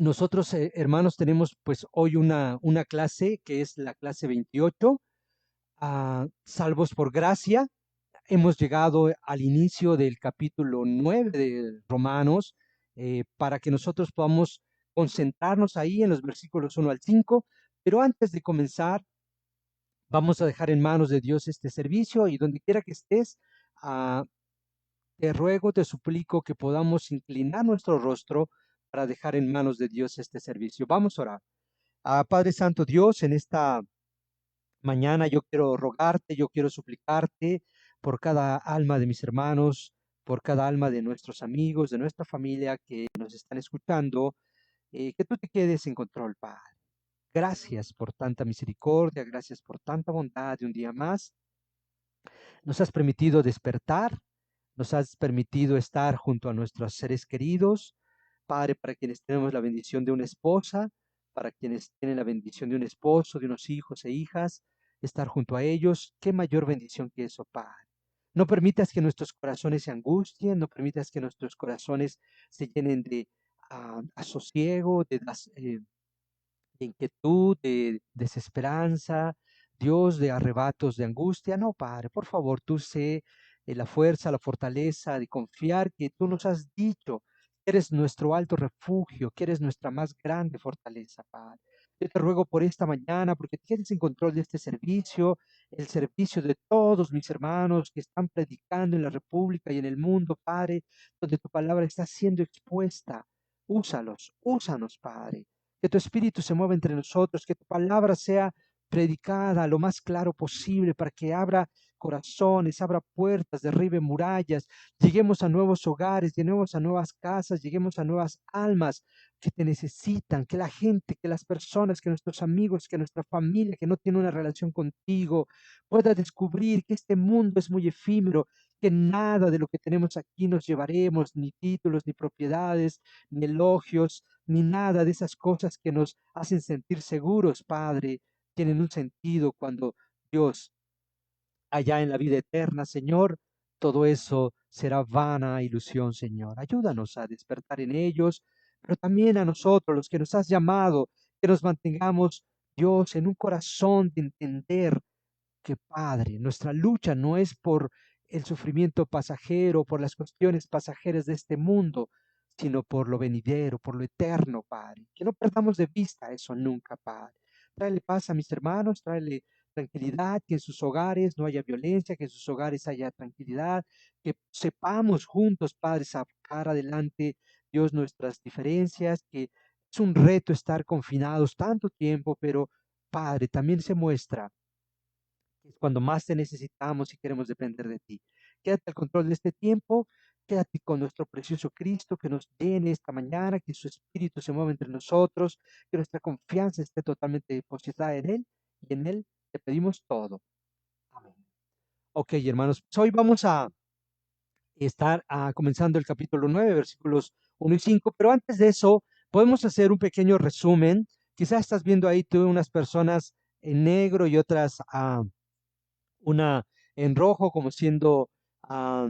Nosotros, hermanos, tenemos pues hoy una clase que es la clase 28, salvos por gracia. Hemos llegado al inicio del capítulo 9 de Romanos, para que nosotros podamos concentrarnos ahí en los versículos 1 al 5. Pero antes de comenzar, vamos a dejar en manos de Dios este servicio, y donde quiera que estés, ah, te ruego, te suplico que podamos inclinar nuestro rostro para dejar en manos de Dios este servicio. Vamos a orar. Padre Santo Dios, en esta mañana yo quiero rogarte, yo quiero suplicarte por cada alma de mis hermanos, por cada alma de nuestros amigos, de nuestra familia que nos están escuchando, que tú te quedes en control, Padre. Gracias por tanta misericordia, gracias por tanta bondad de un día más. Nos has permitido despertar, nos has permitido estar junto a nuestros seres queridos, Padre, para quienes tenemos la bendición de una esposa, para quienes tienen la bendición de un esposo, de unos hijos e hijas, estar junto a ellos. Qué mayor bendición que eso, Padre. No permitas que nuestros corazones se angustien, no permitas que nuestros corazones se llenen de asosiego, de inquietud, de desesperanza, Dios, de arrebatos de angustia. No, Padre, por favor, tú sé la fuerza, la fortaleza de confiar que tú nos has dicho que eres nuestro alto refugio, que eres nuestra más grande fortaleza, Padre. Yo te ruego por esta mañana, porque tienes en control de este servicio, el servicio de todos mis hermanos que están predicando en la República y en el mundo, Padre, donde tu palabra está siendo expuesta. Úsalos, úsanos, Padre, que tu espíritu se mueva entre nosotros, que tu palabra sea predicada lo más claro posible para que abra corazones, abra puertas, derribe murallas, lleguemos a nuevos hogares, lleguemos a nuevas casas, lleguemos a nuevas almas que te necesitan, que la gente, que las personas, que nuestros amigos, que nuestra familia que no tiene una relación contigo pueda descubrir que este mundo es muy efímero, que nada de lo que tenemos aquí nos llevaremos, ni títulos, ni propiedades, ni elogios, ni nada de esas cosas que nos hacen sentir seguros, Padre, tienen un sentido cuando Dios, allá en la vida eterna, Señor, todo eso será vana ilusión, Señor. Ayúdanos a despertar en ellos, pero también a nosotros, los que nos has llamado, que nos mantengamos, Dios, en un corazón de entender que, Padre, nuestra lucha no es por el sufrimiento pasajero, por las cuestiones pasajeras de este mundo, sino por lo venidero, por lo eterno, Padre. Que no perdamos de vista eso nunca, Padre. Tráele paz a mis hermanos, tráele tranquilidad, que en sus hogares no haya violencia, que en sus hogares haya tranquilidad, que sepamos juntos, Padre, sacar adelante, Dios, nuestras diferencias, que es un reto estar confinados tanto tiempo, pero, Padre, también se muestra es cuando más te necesitamos y queremos depender de ti. Quédate al control de este tiempo, quédate con nuestro precioso Cristo que nos llene esta mañana, que su Espíritu se mueva entre nosotros, que nuestra confianza esté totalmente depositada en Él, y en Él te pedimos todo. Amén. Ok, hermanos, pues hoy vamos a estar comenzando el capítulo 9, versículos 1 y 5, pero antes de eso podemos hacer un pequeño resumen. Quizás estás viendo ahí tú unas personas en negro y otras una en rojo como siendo ah,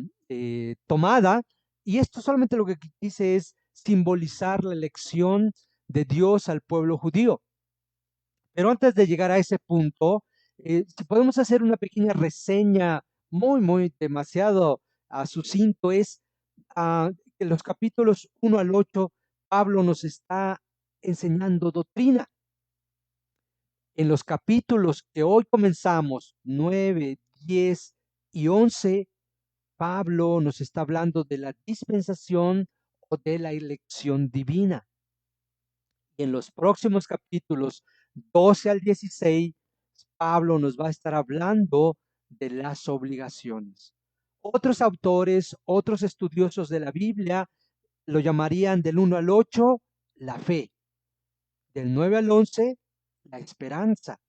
tomada. Y esto solamente lo que dice es simbolizar la elección de Dios al pueblo judío. Pero antes de llegar a ese punto, si podemos hacer una pequeña reseña muy demasiado sucinto, es que los capítulos 1 al 8, Pablo nos está enseñando doctrina. En los capítulos que hoy comenzamos, 9, 10 y 11, Pablo nos está hablando de la dispensación o de la elección divina. Y en los próximos capítulos 12 al 16, Pablo nos va a estar hablando de las obligaciones. Otros autores, otros estudiosos de la Biblia lo llamarían del 1 al 8 la fe, del 9 al 11 la esperanza,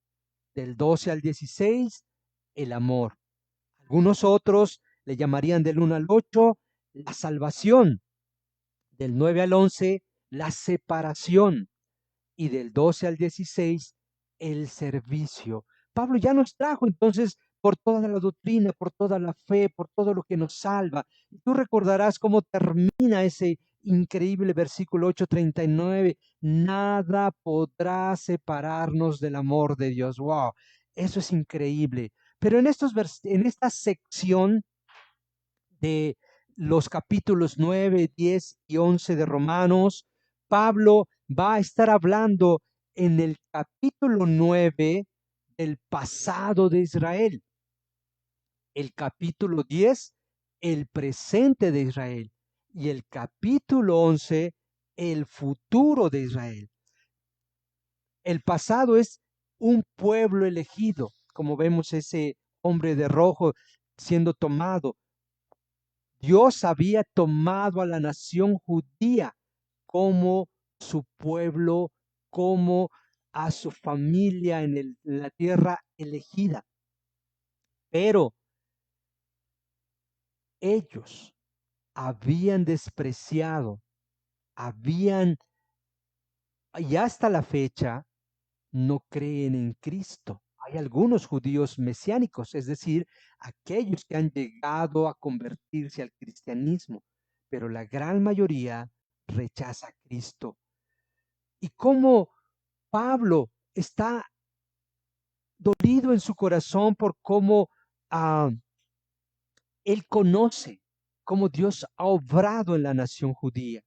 del 12 al 16 el amor. Algunos otros le llamarían del 1 al 8 la salvación, del 9 al 11 la separación, y del 12 al 16 el servicio. Pablo ya nos trajo entonces por toda la doctrina, por toda la fe, por todo lo que nos salva. Y tú recordarás cómo termina increíble versículo 8:39, nada podrá separarnos del amor de Dios. Wow, eso es increíble. Pero en esta sección de los capítulos 9, 10 y 11 de Romanos, Pablo va a estar hablando en el capítulo 9 del pasado de Israel, el capítulo 10 el presente de Israel y el capítulo 11 el futuro de Israel. El pasado es un pueblo elegido, como vemos ese hombre de rojo siendo tomado. Dios había tomado a la nación judía como su pueblo, como a su familia en la tierra elegida. Pero ellos habían despreciado, habían, y hasta la fecha, no creen en Cristo. Hay algunos judíos mesiánicos, es decir, aquellos que han llegado a convertirse al cristianismo, pero la gran mayoría rechaza a Cristo. Y cómo Pablo está dolido en su corazón por cómo él conoce cómo Dios ha obrado en la nación judía.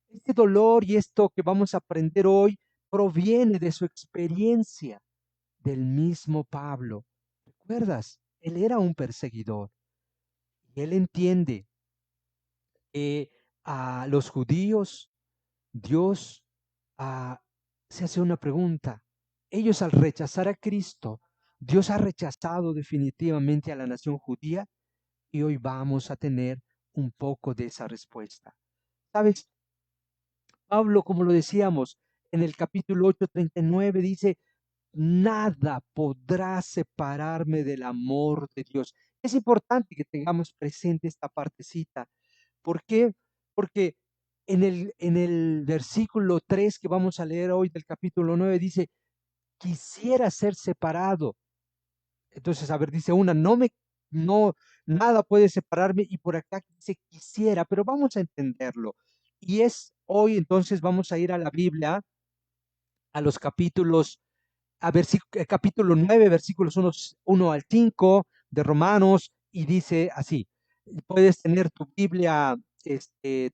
Este dolor y esto que vamos a aprender hoy proviene de su experiencia del mismo Pablo. ¿Recuerdas? Él era un perseguidor y él entiende que a los judíos Dios se hace una pregunta. Ellos al rechazar a Cristo, Dios ha rechazado definitivamente a la nación judía y hoy vamos a tener un poco de esa respuesta. ¿Sabes? Pablo, como lo decíamos, en el capítulo 8:39 dice, nada podrá separarme del amor de Dios. Es importante que tengamos presente esta partecita. ¿Por qué? Porque en el versículo 3 que vamos a leer hoy del capítulo 9 dice, quisiera ser separado. Entonces, a ver, dice una, no, nada puede separarme y por acá dice quisiera, pero vamos a entenderlo. Y es hoy, entonces, vamos a ir a la Biblia, a los capítulos capítulo 9, versículos 1 al 5 de Romanos, y dice así, puedes tener tu Biblia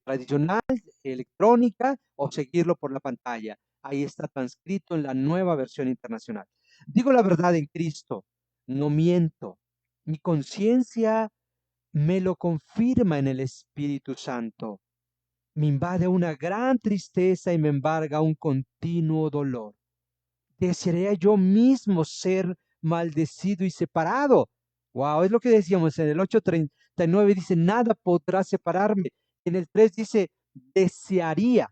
tradicional, electrónica, o seguirlo por la pantalla. Ahí está transcrito en la nueva versión internacional. Digo la verdad en Cristo, no miento. Mi conciencia me lo confirma en el Espíritu Santo. Me invade una gran tristeza y me embarga un continuo dolor. Desearía yo mismo ser maldecido y separado. Wow, es lo que decíamos en el 8:39 dice, nada podrá separarme. En el 3 dice, desearía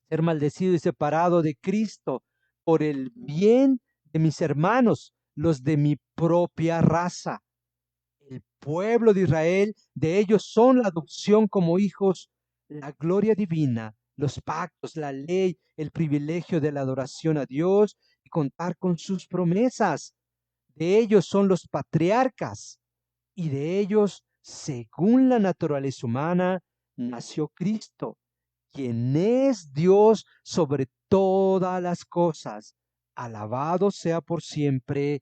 ser maldecido y separado de Cristo por el bien de mis hermanos, los de mi propia raza. El pueblo de Israel, de ellos son la adopción como hijos, la gloria divina, los pactos, la ley, el privilegio de la adoración a Dios y contar con sus promesas. De ellos son los patriarcas y de ellos, según la naturaleza humana, nació Cristo, quien es Dios sobre todas las cosas. Alabado sea por siempre.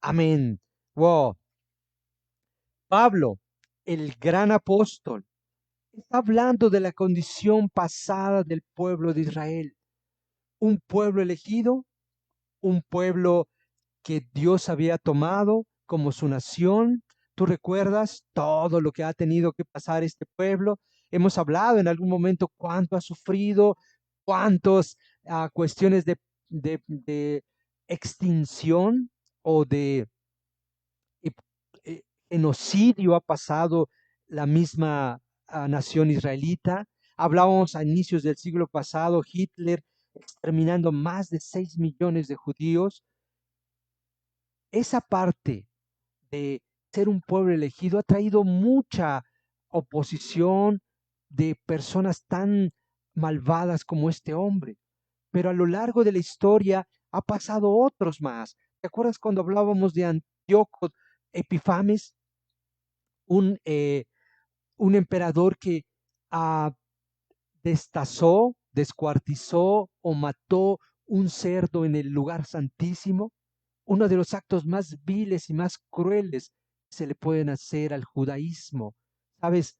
Amén. Wow. Pablo, el gran apóstol, está hablando de la condición pasada del pueblo de Israel, un pueblo elegido, un pueblo que Dios había tomado como su nación. ¿Tú recuerdas todo lo que ha tenido que pasar este pueblo? Hemos hablado en algún momento cuánto ha sufrido, cuántas cuestiones de extinción o de eh, genocidio ha pasado la misma nación israelita. Hablábamos a inicios del siglo pasado, Hitler exterminando más de 6 millones de judíos. Esa parte de ser un pueblo elegido ha traído mucha oposición de personas tan malvadas como este hombre. Pero a lo largo de la historia ha pasado otros más. ¿Te acuerdas cuando hablábamos de Antíoco Epifanes? Un, eh, un emperador que ah, destazó, descuartizó o mató un cerdo en el lugar santísimo, uno de los actos más viles y más crueles que se le pueden hacer al judaísmo. ¿Sabes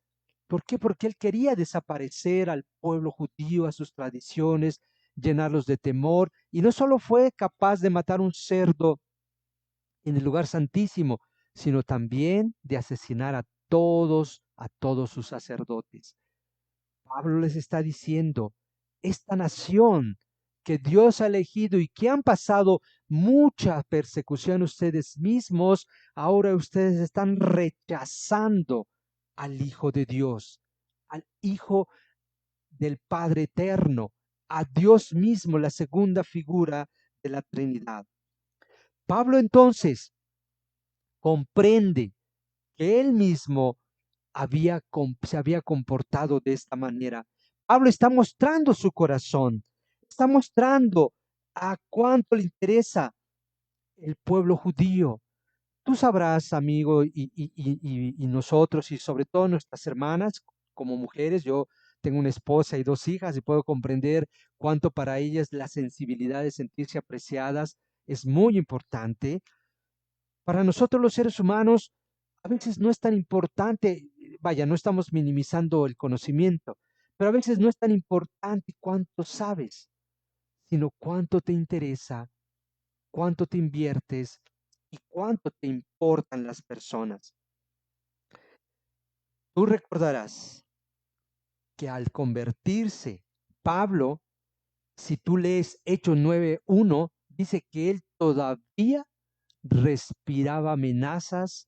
por qué? Porque él quería desaparecer al pueblo judío, a sus tradiciones, llenarlos de temor, y no solo fue capaz de matar un cerdo en el lugar santísimo, sino también de asesinar a todos sus sacerdotes. Pablo les está diciendo, esta nación que Dios ha elegido y que han pasado mucha persecución ustedes mismos, ahora ustedes están rechazando al Hijo de Dios, al Hijo del Padre Eterno, a Dios mismo, la segunda figura de la Trinidad. Pablo entonces comprende que él mismo se había comportado de esta manera. Pablo está mostrando su corazón, está mostrando a cuánto le interesa el pueblo judío. Tú sabrás, amigo, y nosotros, y sobre todo nuestras hermanas, como mujeres, yo tengo una esposa y dos hijas y puedo comprender cuánto para ellas la sensibilidad de sentirse apreciadas es muy importante. Para nosotros los seres humanos, a veces no es tan importante, vaya, no estamos minimizando el conocimiento, pero a veces no es tan importante cuánto sabes, sino cuánto te interesa, cuánto te inviertes y cuánto te importan las personas. Tú recordarás que al convertirse Pablo, si tú lees Hechos 9:1, dice que él todavía respiraba amenazas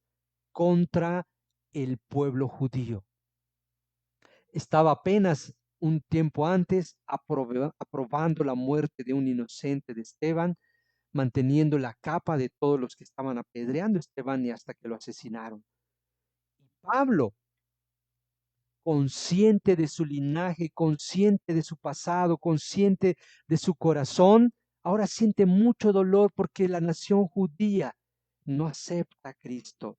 contra el pueblo judío. Estaba apenas un tiempo antes aprobando la muerte de un inocente de Esteban, manteniendo la capa de todos los que estaban apedreando a Esteban y hasta que lo asesinaron. Pablo, consciente de su linaje, consciente de su pasado, consciente de su corazón, ahora siente mucho dolor porque la nación judía no acepta a Cristo.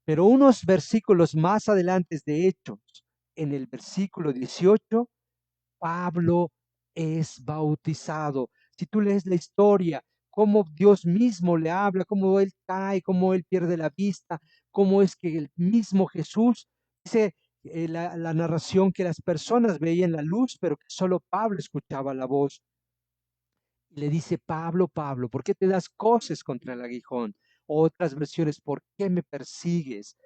Pero unos versículos más adelante de Hechos, en el versículo 18, Pablo es bautizado. Si tú lees la historia, cómo Dios mismo le habla, cómo él cae, cómo él pierde la vista, cómo es que el mismo Jesús dice la narración que las personas veían la luz, pero que solo Pablo escuchaba la voz. Y le dice, Pablo, Pablo, ¿por qué te das coces contra el aguijón? Otras versiones, ¿por qué me persigues?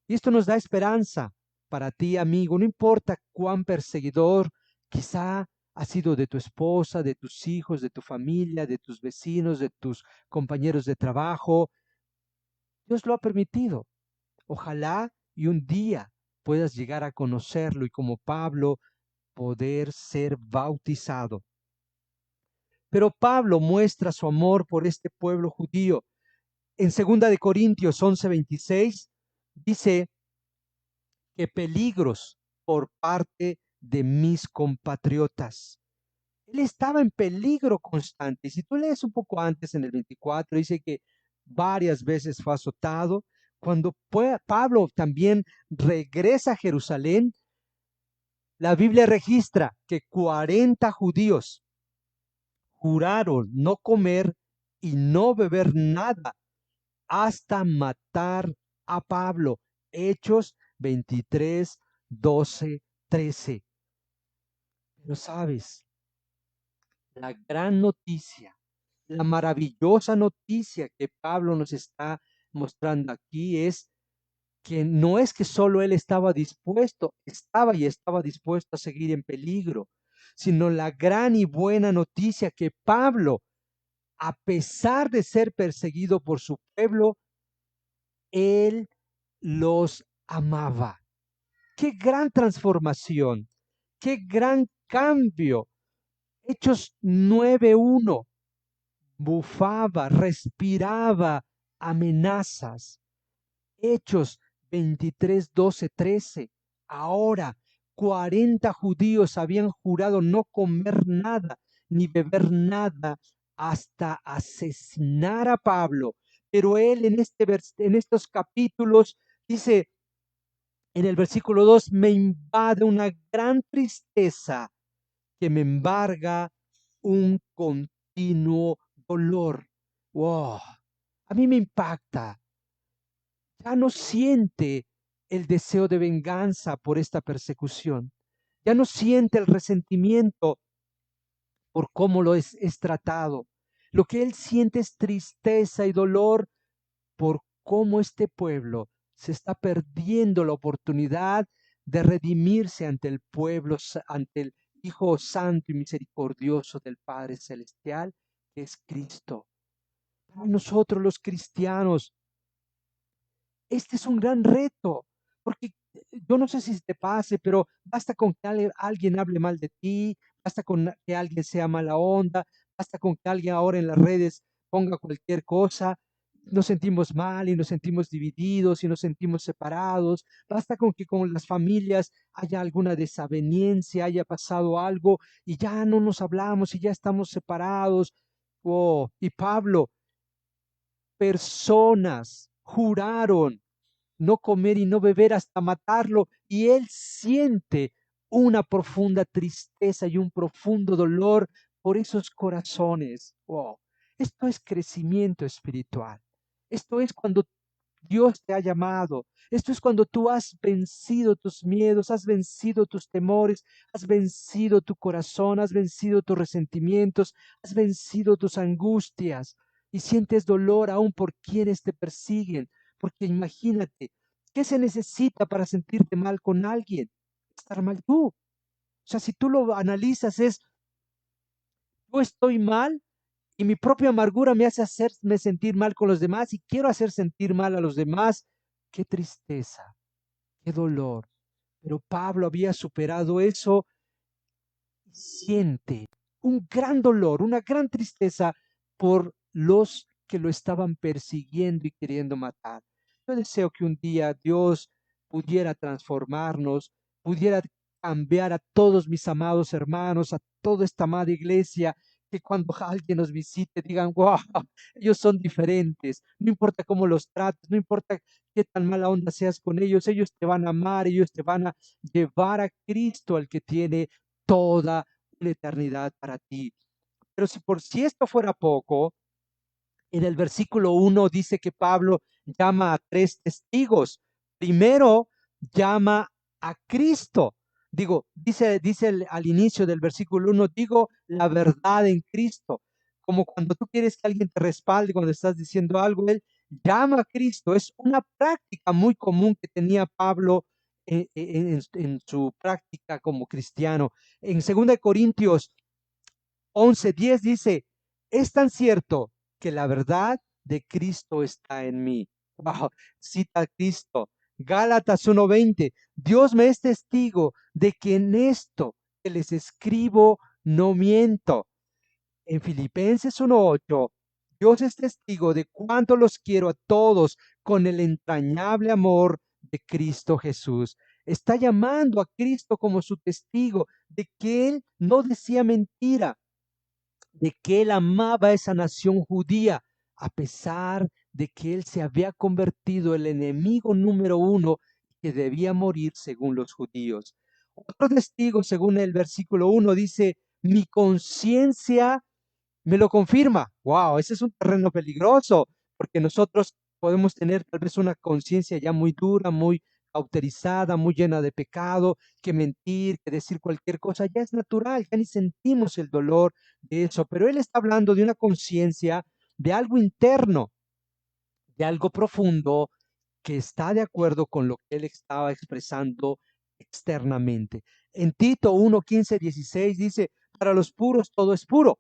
Y esto nos da esperanza para ti, amigo. No importa cuán perseguidor quizá ha sido de tu esposa, de tus hijos, de tu familia, de tus vecinos, de tus compañeros de trabajo. Dios lo ha permitido. Ojalá y un día puedas llegar a conocerlo y como Pablo poder ser bautizado. Pero Pablo muestra su amor por este pueblo judío. En 2 Corintios 11:26 dice, que peligros por parte de mis compatriotas. Él estaba en peligro constante. Y si tú lees un poco antes, en el 24, dice que varias veces fue azotado. Cuando Pablo también regresa a Jerusalén, la Biblia registra que 40 judíos juraron no comer y no beber nada hasta matar a Pablo. Hechos 23, 12, 13. Pero sabes, la gran noticia, la maravillosa noticia que Pablo nos está mostrando aquí es que no es que solo él estaba dispuesto a seguir en peligro, sino la gran y buena noticia que Pablo, a pesar de ser perseguido por su pueblo, él los amaba. Qué gran transformación, qué gran cambio. Hechos 9:1, bufaba, respiraba amenazas. Hechos 23:12, 13. Ahora 40 judíos habían jurado no comer nada ni beber nada hasta asesinar a Pablo. Pero él en estos capítulos dice, En el versículo 2 me invade una gran tristeza que me embarga un continuo dolor. Wow, a mí me impacta. Ya no siente el deseo de venganza por esta persecución. Ya no siente el resentimiento por cómo es tratado. Lo que él siente es tristeza y dolor por cómo este pueblo se está perdiendo la oportunidad de redimirse ante el pueblo, ante el Hijo Santo y Misericordioso del Padre Celestial, que es Cristo. Para nosotros los cristianos, este es un gran reto, porque yo no sé si te pase, pero basta con que alguien hable mal de ti, basta con que alguien sea mala onda, basta con que alguien ahora en las redes ponga cualquier cosa, nos sentimos mal y nos sentimos divididos y nos sentimos separados, basta con que con las familias haya alguna desaveniencia, haya pasado algo y ya no nos hablamos y ya estamos separados. Oh, y Pablo, personas juraron no comer y no beber hasta matarlo, y él siente una profunda tristeza y un profundo dolor por esos corazones. Wow. Esto es crecimiento espiritual. Esto es cuando Dios te ha llamado. Esto es cuando tú has vencido tus miedos, has vencido tus temores, has vencido tu corazón, has vencido tus resentimientos, has vencido tus angustias y sientes dolor aún por quienes te persiguen. Porque imagínate, ¿qué se necesita para sentirte mal con alguien? Estar mal tú. O sea, si tú lo analizas, es, yo estoy mal y mi propia amargura me hace hacerme sentir mal con los demás y quiero hacer sentir mal a los demás. Qué tristeza, qué dolor. Pero Pablo había superado eso y siente un gran dolor, una gran tristeza por los que lo estaban persiguiendo y queriendo matar. Yo deseo que un día Dios pudiera transformarnos, pudiera cambiar a todos mis amados hermanos, a toda esta amada iglesia, que cuando alguien nos visite digan, wow, ellos son diferentes, no importa cómo los trates, no importa qué tan mala onda seas con ellos te van a amar, ellos te van a llevar a Cristo, al que tiene toda una eternidad para ti. Pero si esto fuera poco, en el versículo 1 dice que Pablo llama a tres testigos. Primero llama a Cristo. Digo, dice al inicio del versículo 1, digo la verdad en Cristo. Como cuando tú quieres que alguien te respalde cuando estás diciendo algo, él llama a Cristo. Es una práctica muy común que tenía Pablo en su práctica como cristiano. En 2 Corintios 11:10 dice, es tan cierto que la verdad de Cristo está en mí. Wow, cita a Cristo. Gálatas 1:20, Dios me es testigo de que en esto que les escribo no miento. En Filipenses 1:8, Dios es testigo de cuánto los quiero a todos con el entrañable amor de Cristo Jesús. Está llamando a Cristo como su testigo de que Él no decía mentira, de que él amaba a esa nación judía, a pesar de que él se había convertido el enemigo número uno que debía morir según los judíos. Otro testigo, según el versículo 1, dice, mi conciencia me lo confirma. Wow, ese es un terreno peligroso, porque nosotros podemos tener tal vez una conciencia ya muy dura, muy cauterizada, muy llena de pecado, que mentir, que decir cualquier cosa, ya es natural, ya ni sentimos el dolor de eso, pero él está hablando de una conciencia, de algo interno, de algo profundo, que está de acuerdo con lo que él estaba expresando externamente. En Tito 1:15-16 dice, para los puros todo es puro,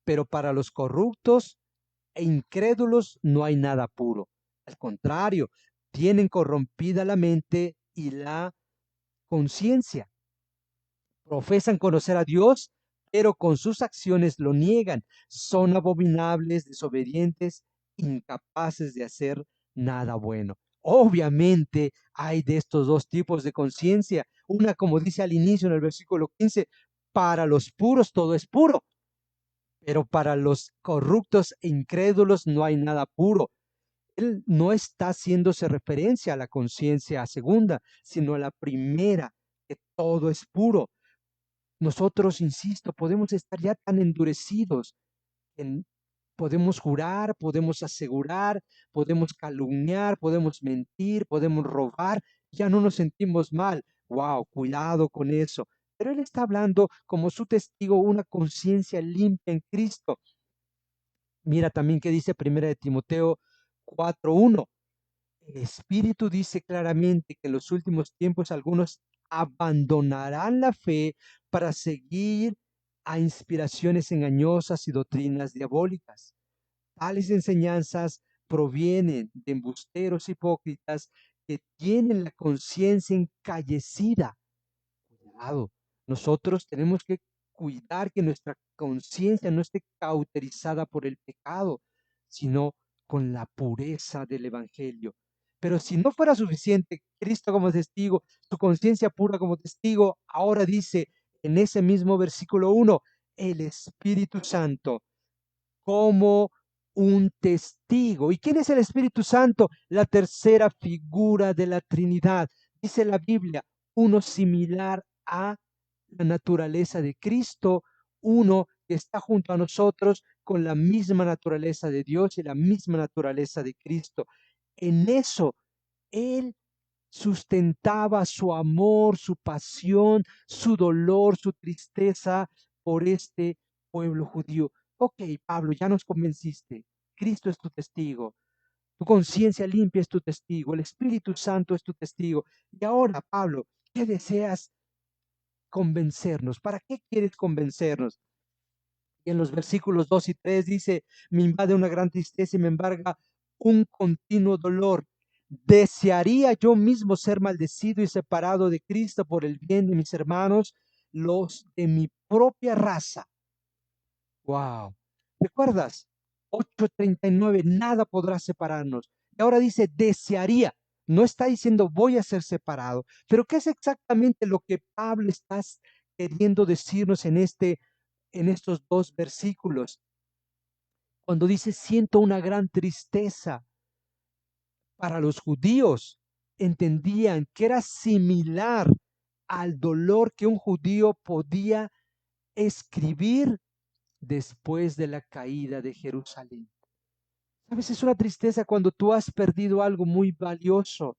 pero para los corruptos e incrédulos no hay nada puro. Al contrario, tienen corrompida la mente y la conciencia. Profesan conocer a Dios, pero con sus acciones lo niegan. Son abominables, desobedientes, incapaces de hacer nada bueno. Obviamente hay de estos dos tipos de conciencia. Una, como dice al inicio en el versículo 15, para los puros todo es puro, pero para los corruptos e incrédulos no hay nada puro. Él no está haciéndose referencia a la conciencia segunda, sino a la primera, que todo es puro. Nosotros, insisto, podemos estar ya tan endurecidos en podemos jurar, podemos asegurar, podemos calumniar, podemos mentir, podemos robar, ya no nos sentimos mal. Wow, cuidado con eso. Pero él está hablando como su testigo, una conciencia limpia en Cristo. Mira también que dice Primera de Timoteo 4:1. El Espíritu dice claramente que en los últimos tiempos algunos abandonarán la fe para seguir a inspiraciones engañosas y doctrinas diabólicas. Tales enseñanzas provienen de embusteros hipócritas que tienen la conciencia encallecida. Cuidado, nosotros tenemos que cuidar que nuestra conciencia no esté cauterizada por el pecado, sino con la pureza del Evangelio. Pero si no fuera suficiente Cristo como testigo, su conciencia pura como testigo, ahora dice en ese mismo versículo 1, el Espíritu Santo como un testigo. ¿Y quién es el Espíritu Santo? La tercera figura de la Trinidad. Dice la Biblia, uno similar a la naturaleza de Cristo, uno que está junto a nosotros con la misma naturaleza de Dios y la misma naturaleza de Cristo. En eso, Él sustentaba su amor, su pasión, su dolor, su tristeza por este pueblo judío. Ok, Pablo, ya nos convenciste. Cristo es tu testigo. Tu conciencia limpia es tu testigo. El Espíritu Santo es tu testigo. Y ahora, Pablo, ¿qué deseas convencernos? ¿Para qué quieres convencernos? Y en los versículos 2 y 3 dice, me invade una gran tristeza y me embarga un continuo dolor. Desearía yo mismo ser maldecido y separado de Cristo por el bien de mis hermanos, los de mi propia raza. Wow. ¿Recuerdas? 8:39, nada podrá separarnos. Y ahora dice, desearía. No está diciendo voy a ser separado, pero ¿qué es exactamente lo que Pablo está queriendo decirnos en estos dos versículos? Cuando dice siento una gran tristeza, para los judíos entendían que era similar al dolor que un judío podía escribir después de la caída de Jerusalén. Sabes, es una tristeza cuando tú has perdido algo muy valioso,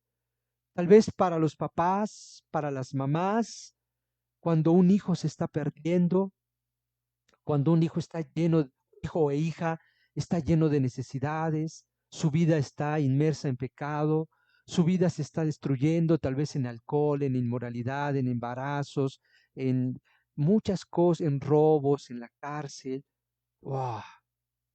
tal vez para los papás, para las mamás, cuando un hijo se está perdiendo, cuando un hijo está lleno, hijo e hija, está lleno de necesidades, su vida está inmersa en pecado, su vida se está destruyendo, tal vez en alcohol, en inmoralidad, en embarazos, en muchas cosas, en robos, en la cárcel. ¡Wow!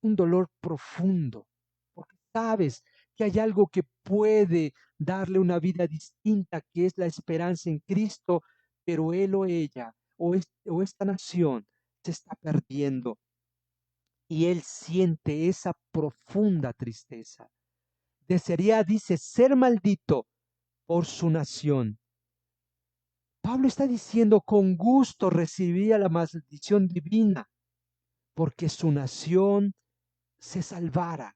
Un dolor profundo, porque sabes que hay algo que puede darle una vida distinta, que es la esperanza en Cristo, pero él o ella o esta nación se está perdiendo y él siente esa profunda tristeza. Desearía, dice, ser maldito por su nación. Pablo está diciendo, con gusto recibiría la maldición divina porque su nación se salvara.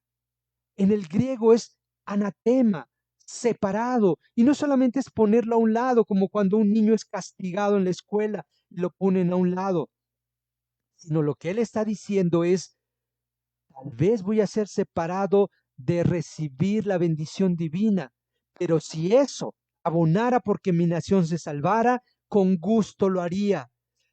En el griego es anatema, separado, y no solamente es ponerlo a un lado, como cuando un niño es castigado en la escuela y lo ponen a un lado, sino lo que él está diciendo es, tal vez voy a ser separado de recibir la bendición divina, pero si eso abonara porque mi nación se salvara, con gusto lo haría.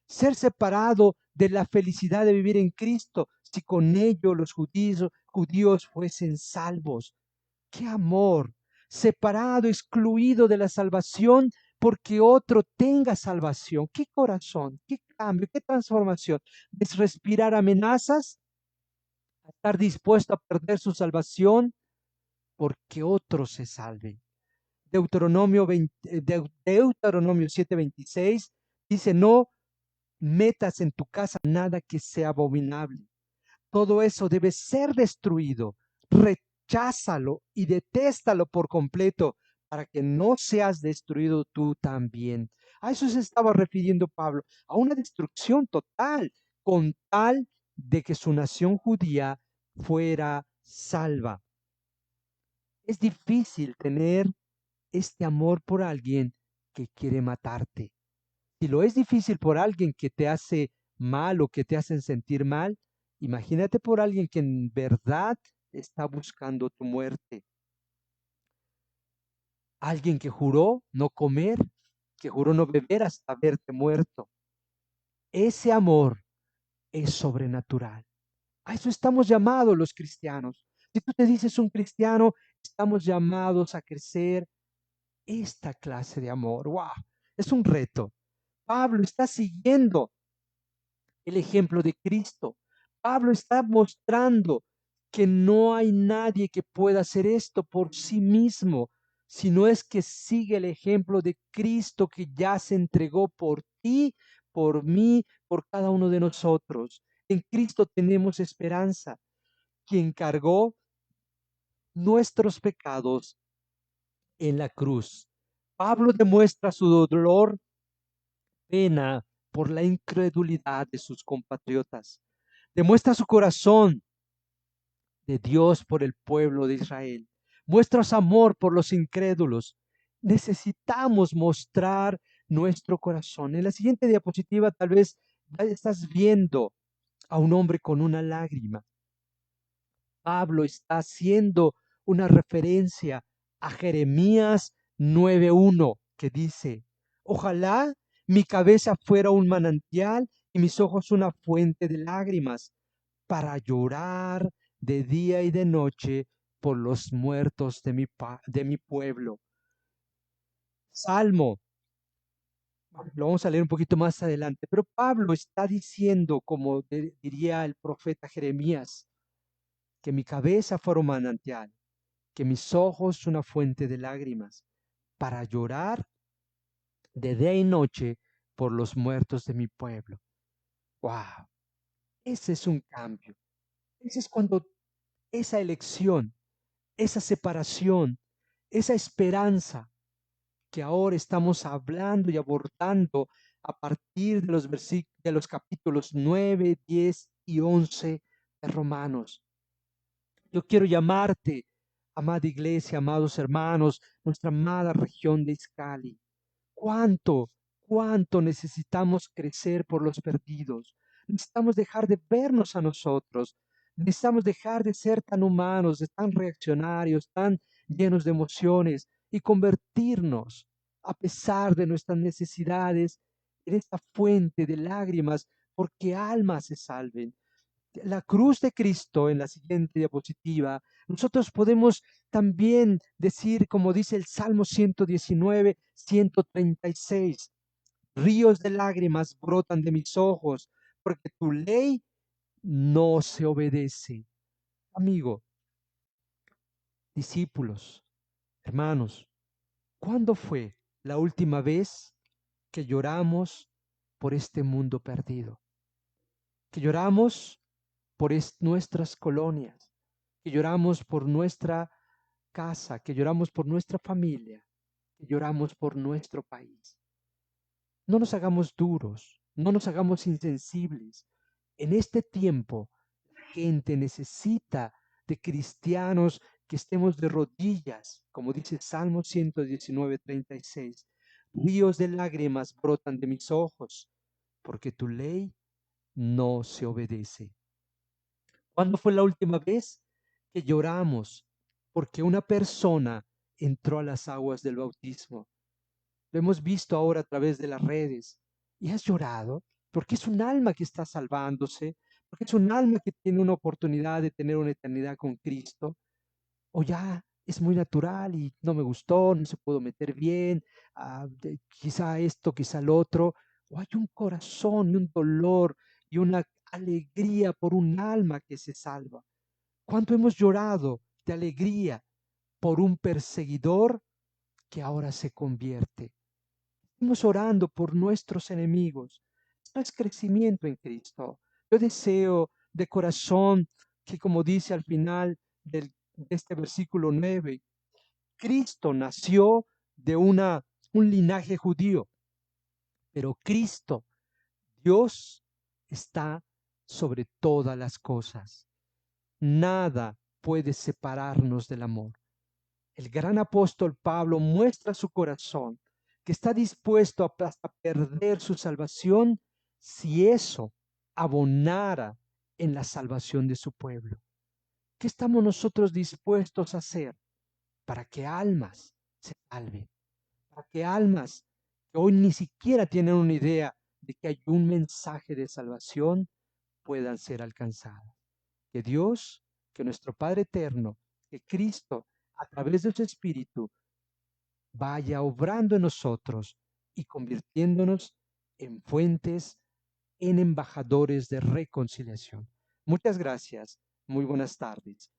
Ser separado de la felicidad de vivir en Cristo, si con ello los judíos fuesen salvos. ¡Qué amor! Separado, excluido de la salvación porque otro tenga salvación. ¡Qué corazón! ¡Qué cambio! ¡Qué transformación! Es respirar amenazas, a estar dispuesto a perder su salvación porque otro se salve. Deuteronomio 7:26 dice, no metas en tu casa nada que sea abominable. Todo eso debe ser destruido. Recházalo y detéstalo por completo para que no seas destruido tú también. A eso se estaba refiriendo Pablo, a una destrucción total, con tal de que su nación judía fuera salva. Es difícil tener este amor por alguien que quiere matarte. Si lo es difícil por alguien que te hace mal o que te hacen sentir mal, imagínate por alguien que en verdad está buscando tu muerte. Alguien que juró no comer, que juró no beber hasta verte muerto. Ese amor es sobrenatural. A eso estamos llamados los cristianos. Si tú te dices un cristiano, estamos llamados a crecer esta clase de amor. ¡Wow! Es un reto. Pablo está siguiendo el ejemplo de Cristo. Pablo está mostrando que no hay nadie que pueda hacer esto por sí mismo, sino es que sigue el ejemplo de Cristo que ya se entregó por ti, por mí, por cada uno de nosotros. En Cristo tenemos esperanza, quien cargó nuestros pecados en la cruz. Pablo demuestra su dolor, pena por la incredulidad de sus compatriotas. Demuestra su corazón de Dios por el pueblo de Israel. Muestra su amor por los incrédulos. Necesitamos mostrar nuestro corazón. En la siguiente diapositiva tal vez ya estás viendo a un hombre con una lágrima. Pablo está haciendo una referencia a Jeremías 9:1 que dice, ojalá mi cabeza fuera un manantial y mis ojos una fuente de lágrimas para llorar de día y de noche por los muertos de mi pueblo. Salmo, lo vamos a leer un poquito más adelante, pero Pablo está diciendo, como diría el profeta Jeremías, que mi cabeza fuera un manantial, que mis ojos una fuente de lágrimas, para llorar de día y noche por los muertos de mi pueblo. ¡Wow! Ese es un cambio. Ese es cuando esa elección, esa separación, esa esperanza que ahora estamos hablando y abordando a partir de los de los capítulos 9, 10 y 11 de Romanos. Yo quiero llamarte, amada iglesia, amados hermanos, nuestra amada región de Izcali. ¿Cuánto, cuánto necesitamos crecer por los perdidos? Necesitamos dejar de vernos a nosotros. Necesitamos dejar de ser tan humanos, de tan reaccionarios, tan llenos de emociones y convertirnos, a pesar de nuestras necesidades, en esta fuente de lágrimas, porque almas se salven. La cruz de Cristo en la siguiente diapositiva, nosotros podemos también decir, como dice el Salmo 119, 136, ríos de lágrimas brotan de mis ojos, porque tu ley no se obedece. Amigo, discípulos, hermanos, ¿cuándo fue la última vez que lloramos por este mundo perdido? Que lloramos por nuestras colonias, que lloramos por nuestra casa, que lloramos por nuestra familia, que lloramos por nuestro país. No nos hagamos duros, no nos hagamos insensibles. En este tiempo, la gente necesita de cristianos que estemos de rodillas, como dice Salmo 119:36. Ríos de lágrimas brotan de mis ojos, porque tu ley no se obedece. ¿Cuándo fue la última vez que lloramos porque una persona entró a las aguas del bautismo? Lo hemos visto ahora a través de las redes. ¿Y has llorado? Porque es un alma que está salvándose, porque es un alma que tiene una oportunidad de tener una eternidad con Cristo. O ya es muy natural y no me gustó, no se pudo meter bien, quizá esto, quizá lo otro. O hay un corazón y un dolor y una alegría por un alma que se salva. ¿Cuánto hemos llorado de alegría por un perseguidor que ahora se convierte? Estamos orando por nuestros enemigos. Esto es crecimiento en Cristo. Yo deseo de corazón que, como dice al final de este versículo 9, Cristo nació de un linaje judío, pero Cristo, Dios, está sobre todas las cosas. Nada puede separarnos del amor. El gran apóstol Pablo muestra su corazón, que está dispuesto a hasta perder su salvación si eso abonara en la salvación de su pueblo. ¿Qué estamos nosotros dispuestos a hacer para que almas se salven? Para que almas que hoy ni siquiera tienen una idea de que hay un mensaje de salvación puedan ser alcanzadas. Que Dios, que nuestro Padre eterno, que Cristo, a través de su Espíritu, vaya obrando en nosotros y convirtiéndonos en fuentes, en embajadores de reconciliación. Muchas gracias. Muy buenas tardes.